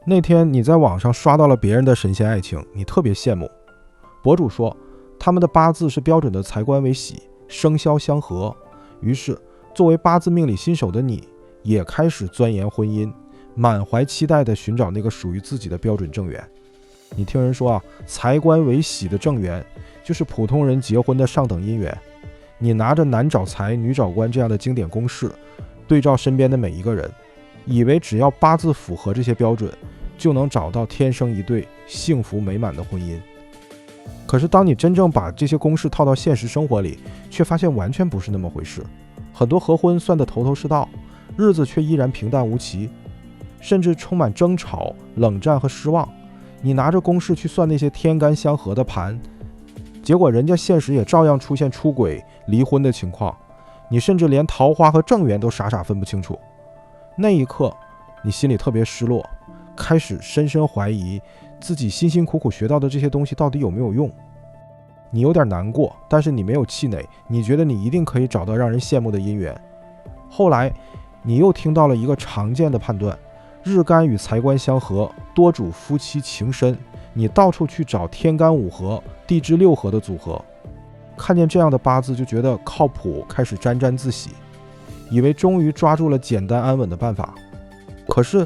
那天你在網上刷到了別人的神仙愛情，你特別羨慕。博主說他們的八字是標準的財官為喜，生肖相合。於是作為八字命理新手的你也開始鑽研婚姻，滿懷期待地尋找那個屬於自己的標準正緣。你聽人說財官為喜的正緣就是普通人結婚的上等姻緣。你拿着男找財女找官這樣的經典公式對照身邊的每一個人，以為只要八字符合這些標準就能找到天生一對幸福美滿的婚姻。可是當你真正把这些公式套到現實生活裡，卻發現完全不是那麼回事。很多合婚算得頭頭是道，日子卻依然平淡無奇，甚至充滿爭吵、冷戰和失望。你拿着公式去算那些天干相合的盤，結果人家現實也照樣出現出軌、離婚的情況，你甚至連桃花和正緣都傻傻分不清楚。那一刻你心裡特別失落，開始深深懷疑自己辛辛苦苦學到的這些東西到底有沒有用。你有點難過，但是你沒有氣餒，你覺得你一定可以找到讓人羨慕的姻緣。後來你又聽到了一個常見的判斷，日干與財官相合，多主夫妻情深。你到處去找天干五合、地支六合的組合，看見這樣的八字就覺得靠譜，開始沾沾自喜，以為終於抓住了簡單安穩的辦法。可是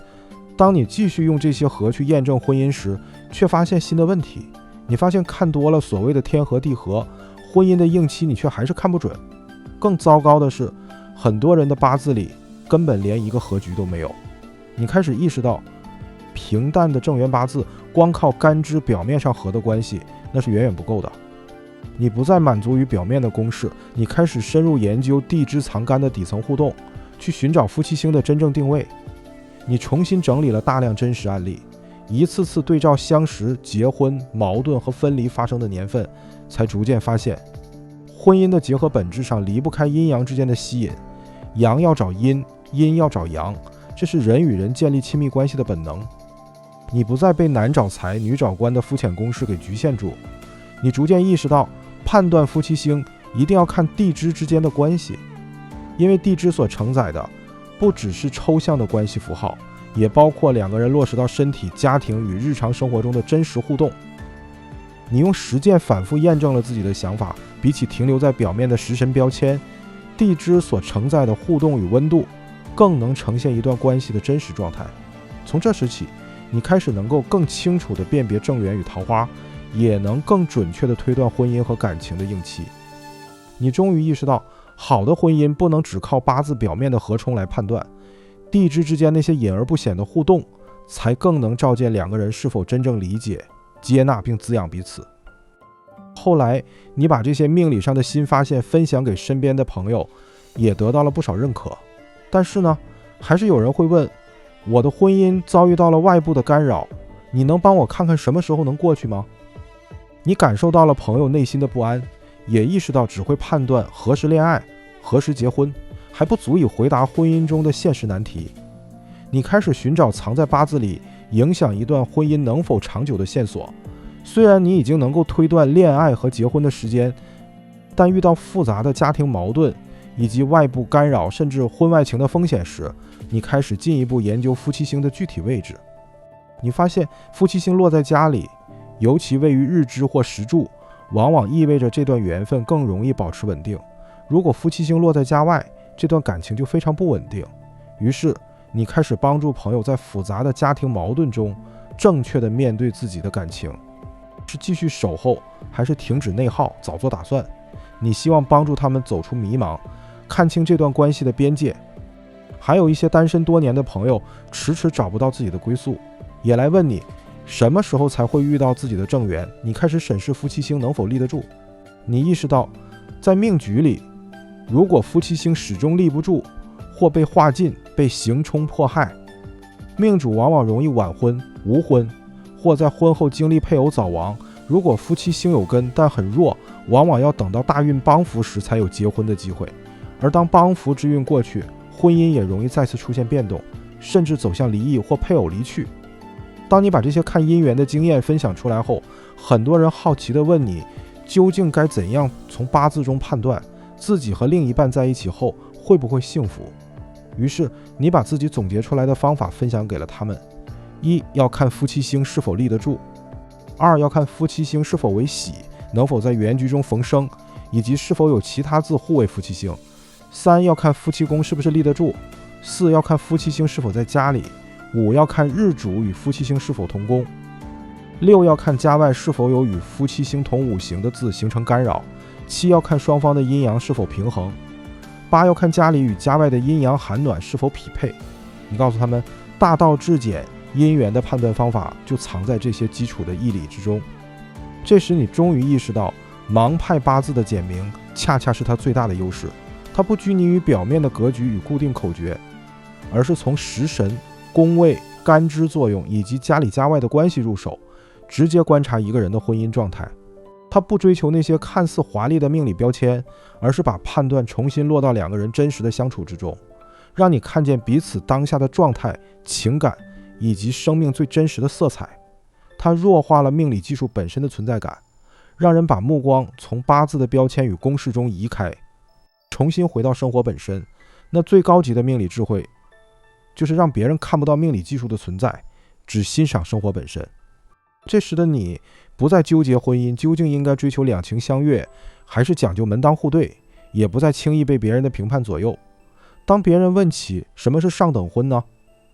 當你繼續用這些合去驗證婚姻時，卻發現新的問題。你發現看多了所謂的天合地合，婚姻的應期你卻還是看不準。更糟糕的是，很多人的八字裡根本連一個合局都沒有。你開始意識到，平淡的正緣八字光靠干支表面上合的關係，那是遠遠不夠的。你不再滿足於表面的公式，你開始深入研究地支藏干的底層互動，去尋找夫妻星的真正定位。你重新整理了大量真實案例，一次次對照相識、結婚、矛盾和分離發生的年份，才逐漸發現，婚姻的結合本質上離不開陰陽之間的吸引，陽要找陰，陰要找陽，這是人與人建立親密關係的本能。你不再被男找財女找官的膚淺公式給局限住，你逐漸意識到，判斷夫妻星一定要看地支之間的關係，因為地支所承載的不只是抽象的關係符號，也包括兩個人落實到身體、家庭與日常生活中的真實互动。你用實踐反復驗證了自己的想法，比起停留在表面的食神標籤，地支所承載的互動與溫度更能呈現一段關係的真實狀態。從這時起，你開始能夠更清楚地辨別正緣與桃花，也能更準確地推斷婚姻和感情的應期。你終於意識到，好的婚姻不能只靠八字表面的合沖來判斷，地支之間那些隱而不顯的互動，才更能照見兩個人是否真正理解、接納並滋養彼此。後來你把這些命理上的新發現分享給身邊的朋友，也得到了不少認可。但是呢，還是有人會問，我的婚姻遭遇到了外部的干擾，你能幫我看看什麼時候能過去嗎？你感受到了朋友內心的不安，也意識到只會判斷何時戀愛、何時結婚，還不足以回答婚姻中的現實難題。你開始尋找藏在八字裡影響一段婚姻能否長久的線索。雖然你已經能夠推斷戀愛和結婚的時間，但遇到複雜的家庭矛盾以及外部干擾甚至婚外情的風險時，你開始進一步研究夫妻星的具體位置。你發現夫妻星落在家裡，尤其位於日支或時柱，往往意味着這段緣分更容易保持穩定。如果夫妻星落在家外，這段感情就非常不穩定。於是你開始幫助朋友在複雜的家庭矛盾中正確地面對自己的感情，是繼續守候還是停止內耗，早做打算。你希望幫助他們走出迷茫，看清這段關係的邊界。還有一些單身多年的朋友遲遲找不到自己的歸宿，也來問你什麼時候才會遇到自己的正緣。你開始審視夫妻星能否立得住。你意識到，在命局裡，如果夫妻星始終立不住，或被化盡、被刑冲迫害，命主往往容易晚婚、無婚，或在婚後經歷配偶早亡。如果夫妻星有根但很弱，往往要等到大運幫扶時才有結婚的機会。而當幫扶之運過去，婚姻也容易再次出現變動，甚至走向離異或配偶離去。當你把這些看姻緣的經驗分享出來後，很多人好奇地問你，究竟該怎樣從八字中判斷自己和另一半在一起後會不會幸福？於是你把自己總結出來的方法分享給了他們。一要看夫妻星是否立得住，二要看夫妻星是否為喜，能否在原局中逢生，以及是否有其他字護衛夫妻星。三要看夫妻宮是不是立得住，四要看夫妻星是否在家裡，五要看日主與夫妻星是否同宮，六要看家外是否有與夫妻星同五行的字形成干擾，七要看双方的陰陽是否平衡，八要看家裡與家外的陰陽寒暖是否匹配。你告訴他們，大道至简，姻缘的判断方法就藏在这些基礎的义理之中。這時你終於意識到，盲派八字的簡明恰恰是它最大的優勢。它不拘泥於表面的格局與固定口訣，而是從食神、宮位、干支作用以及家裡家外的關係入手，直接觀察一個人的婚姻狀態。它不追求那些看似華麗的命理標籤，而是把判斷重新落到兩個人真實的相處之中，讓你看見彼此當下的狀態、情感以及生命最真實的色彩。它弱化了命理技術本身的存在感，讓人把目光從八字的標籤與公式中移開，重新回到生活本身。那最高級的命理智慧，就是讓別人看不到命理技術的存在，只欣賞生活本身。這時的你不再糾結婚姻究竟應該追求兩情相悅，還是講究門當戶對，也不再輕易被別人的評判左右。當別人問起什麼是上等婚呢，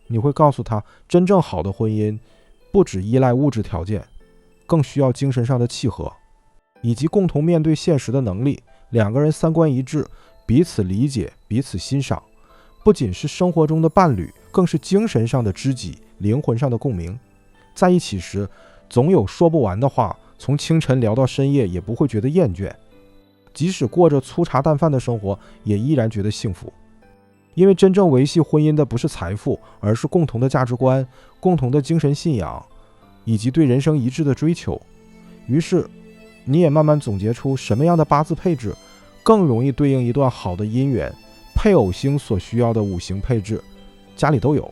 你會告訴他，真正好的婚姻不只依賴物質條件，更需要精神上的契合，以及共同面對現實的能力。两個人三觀一致，彼此理解，彼此欣賞，不僅是生活中的伴侶，更是精神上的知己，靈魂上的共鳴。在一起時，總有說不完的話，從清晨聊到深夜，也不會覺得厭倦。即使過着粗茶淡飯的生活，也依然覺得幸福。因為真正維繫婚姻的不是財富，而是共同的價值觀、共同的精神信仰，以及對人生一致的追求。於是你也慢慢總結出什麼樣的八字配置更容易對應一段好的姻緣，配偶星所需要的五行配置家裡都有，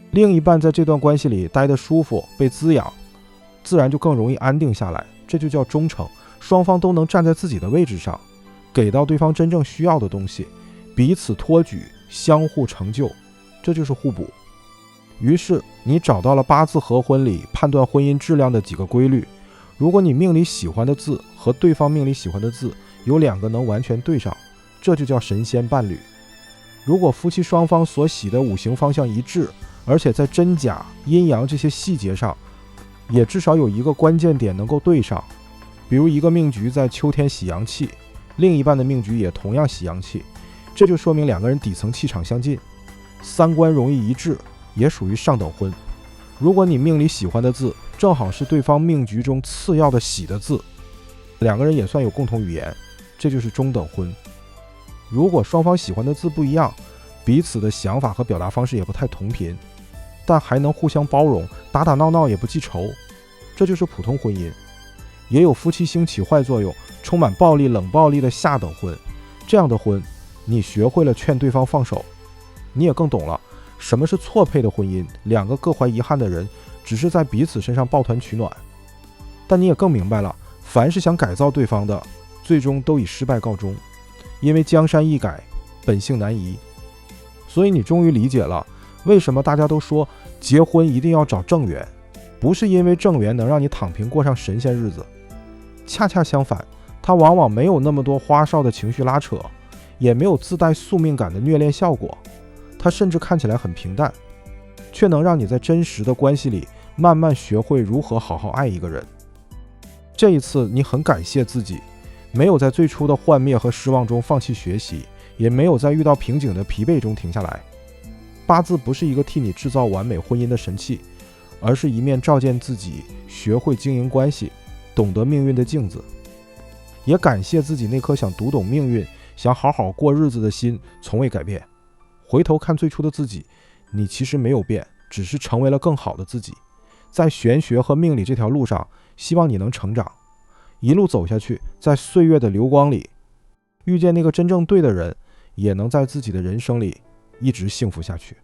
另一半在這段關係裡待得舒服，被滋養，自然就更容易安定下來。這就叫忠誠，雙方都能站在自己的位置上，給到對方真正需要的東西，彼此托舉，相互成就，這就是互補。於是你找到了八字合婚裡判斷婚姻質量的幾個規律。如果你命裡喜歡的字和對方命裡喜歡的字有2個能完全對上，這就叫神仙伴侶。如果夫妻雙方所喜的五行方向一致，而且在真假、陰陽這些細節上也至少有一個關鍵點能夠對上，比如一個命局在秋天喜陽氣，另一半的命局也同樣喜陽氣，這就說明2個人底層氣場相近，三觀容易一致，也屬於上等婚。如果你命裡喜歡的字正好是對方命局中次要的喜的字，2個人也算有共同語言，這就是中等婚。如果双方喜歡的字不一樣，彼此的想法和表達方式也不太同頻，但還能互相包容，打打鬧鬧也不記仇，這就是普通婚姻。也有夫妻星起壞作用，充滿暴力冷暴力的下等婚。這樣的婚，你學會了勸對方放手，你也更懂了什麼是錯配的婚姻。2個各懷遺憾的人只是在彼此身上抱團取暖，但你也更明白了，凡是想改造对方的，最終都以失敗告終。因为江山易改，本性難移。所以你終於理解了為什麼大家都說結婚一定要找正緣，不是因為正緣能讓你躺平過上神仙日子，恰恰相反，它往往沒有那麼多花哨的情緒拉扯，也沒有自帶宿命感的虐戀效果，它甚至看起來很平淡，卻能讓你在真實的關係裡慢慢學會如何好好愛一個人。這一次你很感謝自己，沒有在最初的幻滅和失望中放棄學習，也沒有在遇到瓶頸的疲憊中停下來。八字不是一個替你制造完美婚姻的神器，而是一面照見自己學會經營關係、懂得命運的鏡子。也感謝自己那顆想讀懂命運、想好好過日子的心從未改變。回頭看最初的自己，你其實沒有變，只是成為了更好的自己。在玄學和命理這條路上，希望你能成長，一路走下去，在歲月的流光裡遇見那個真正對的人，也能在自己的人生裡一直幸福下去。